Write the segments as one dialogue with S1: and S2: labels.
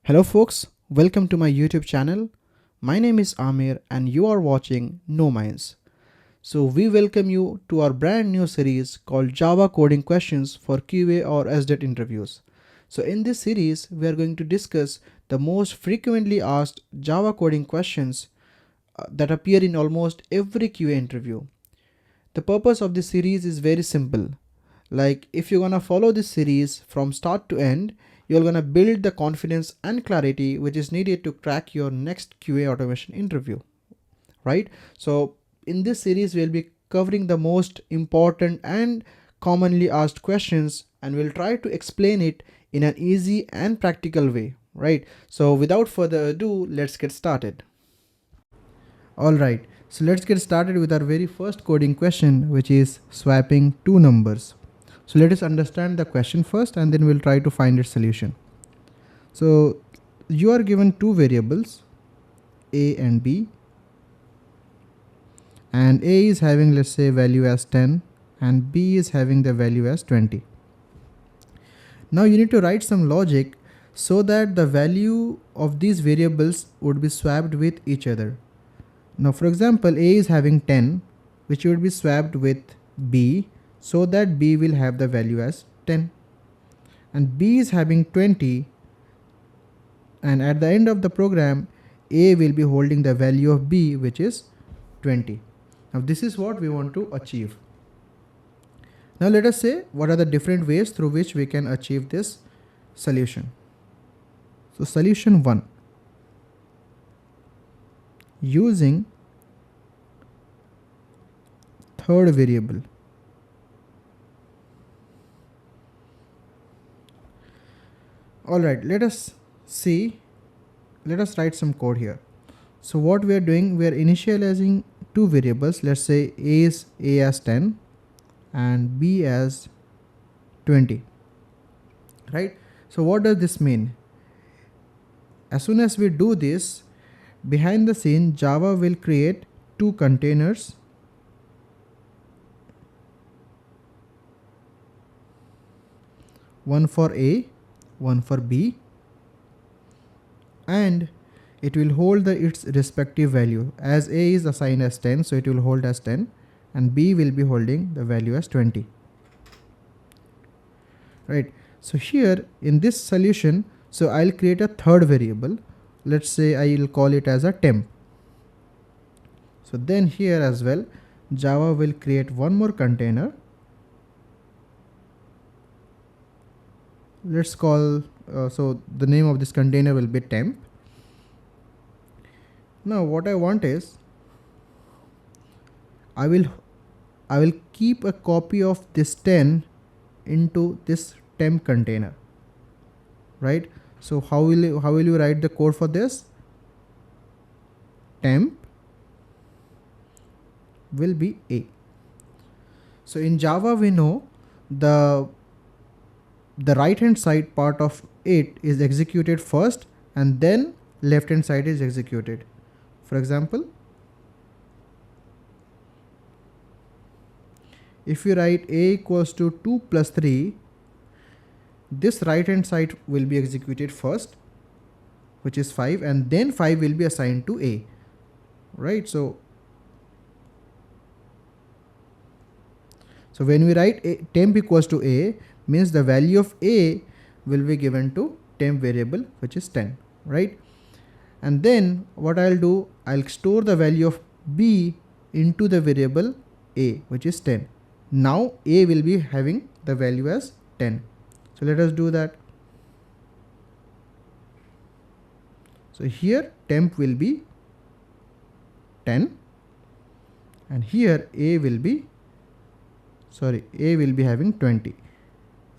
S1: Hello folks, welcome to my YouTube channel. My name is Amir and you are watching No Minds. So we welcome you to our brand new series called Java Coding Questions for QA or SDET interviews. So in this series, we are going to discuss the most frequently asked Java coding questions that appear in almost every QA interview. The purpose of this series is very simple. Like if you're gonna follow this series from start to end, you're gonna build the confidence and clarity which is needed to crack your next QA automation interview, right? So in this series, we'll be covering the most important and commonly asked questions and we'll try to explain it in an easy and practical way, right? So without further ado, let's get started. Alright, so let's get started with our very first coding question, which is swapping two numbers. So let us understand the question first and then we'll try to find its solution. So you are given two variables, A and B, and A is having, let's say, value as 10 and B is having the value as 20. Now you need to write some logic so that the value of these variables would be swapped with each other. Now for example, A is having 10, which would be swapped with B so that B will have the value as 10, and B is having 20, and at the end of the program A will be holding the value of B, which is 20. Now this is what we want to achieve. Now let us say what are the different ways through which we can achieve this solution. So solution 1, using third variable. Alright, let us write some code here. So what we are doing, we are initializing two variables. Let's say A as 10 and B as 20, right? So what does this mean? As soon as we do this, behind the scene Java will create two containers, one for A, one for B, and it will hold its respective value. As A is assigned as 10, so it will hold as 10, and B will be holding the value as 20, right? So here in this solution, so I'll create a third variable. Let's say I'll call it as a temp. So then here as well, Java will create one more container. Let's call, so the name of this container will be temp. Now what I want is, I will keep a copy of this 10 into this temp container, right? So how will you write the code for this? Temp will be A. So in Java we know the right hand side part of it is executed first and then left hand side is executed. For example, if you write A equals to 2 plus 3, this right hand side will be executed first, which is 5, and then 5 will be assigned to A, right? So when we write temp equals to A, means the value of A will be given to temp variable, which is 10, right? And then what I'll do, I'll store the value of B into the variable A, which is 10. Now A will be having the value as 10. So let us do that. So here temp will be 10 and here A will be having 20.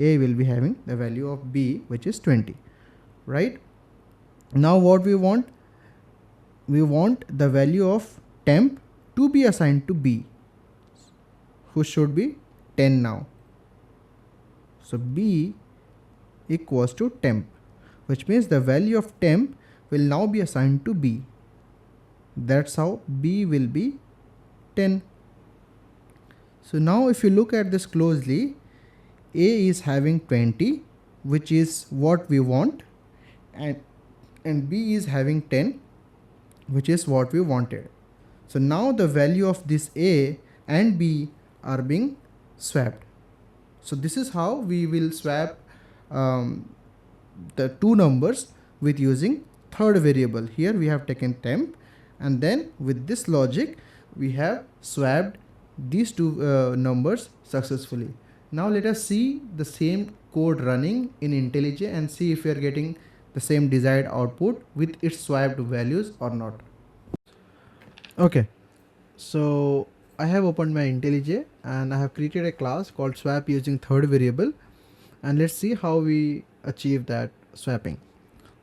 S1: A will be having the value of B, which is 20, right? Now what we want the value of temp to be assigned to B, who should be 10 now. So B equals to temp, which means the value of temp will now be assigned to B. That's how B will be 10. So now if you look at this closely, A is having 20, which is what we want, and and B is having 10, which is what we wanted. So now the value of this A and B are being swapped. So this is how we will swap the two numbers with using third variable. Here we have taken temp, and then with this logic we have swapped these two numbers successfully. Now let us see the same code running in IntelliJ and see if we are getting the same desired output with its swapped values or not. Okay, so I have opened my IntelliJ and I have created a class called swap using third variable, and let's see how we achieve that swapping.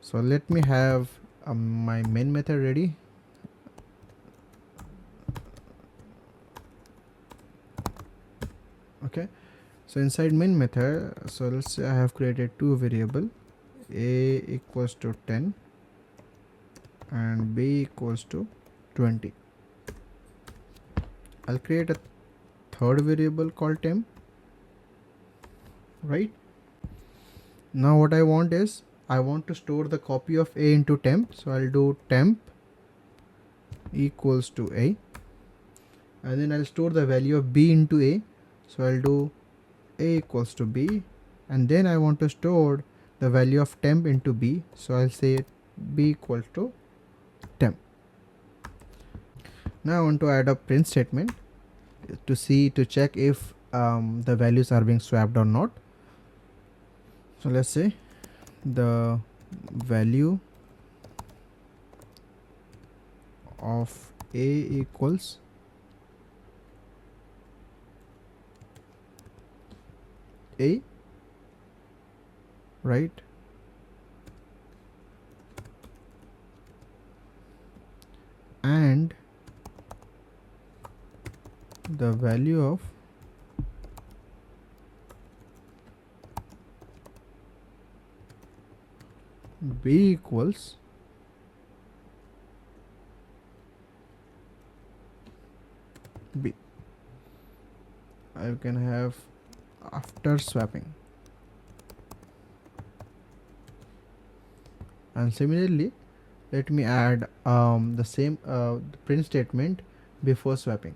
S1: So let me have my main method ready. Okay, so inside main method, so let's say I have created two variable, a equals to 10 and b equals to 20. I'll create a third variable called temp. Right now what I want is I want to store the copy of a into temp, so I'll do temp equals to a, and then I'll store the value of b into a, so I'll do a equals to b, and then I want to store the value of temp into b, so I'll say b equals to temp. Now I want to add a print statement to check if the values are being swapped or not. So let's say the value of a equals a, right, and the value of b equals b. I can have after swapping, and similarly let me add the same print statement before swapping.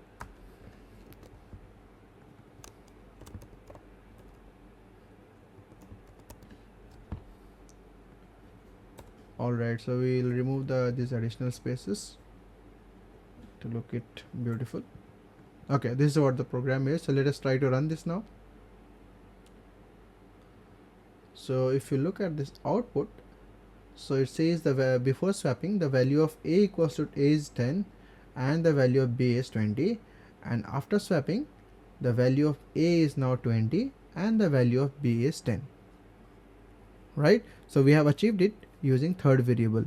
S1: Alright, so we'll remove these additional spaces to look it beautiful. Okay, this is what the program is. So let us try to run this now. So if you look at this output, so it says the before swapping the value of a equals to a is 10 and the value of b is 20, and after swapping the value of a is now 20 and the value of b is 10. Right, so we have achieved it using third variable.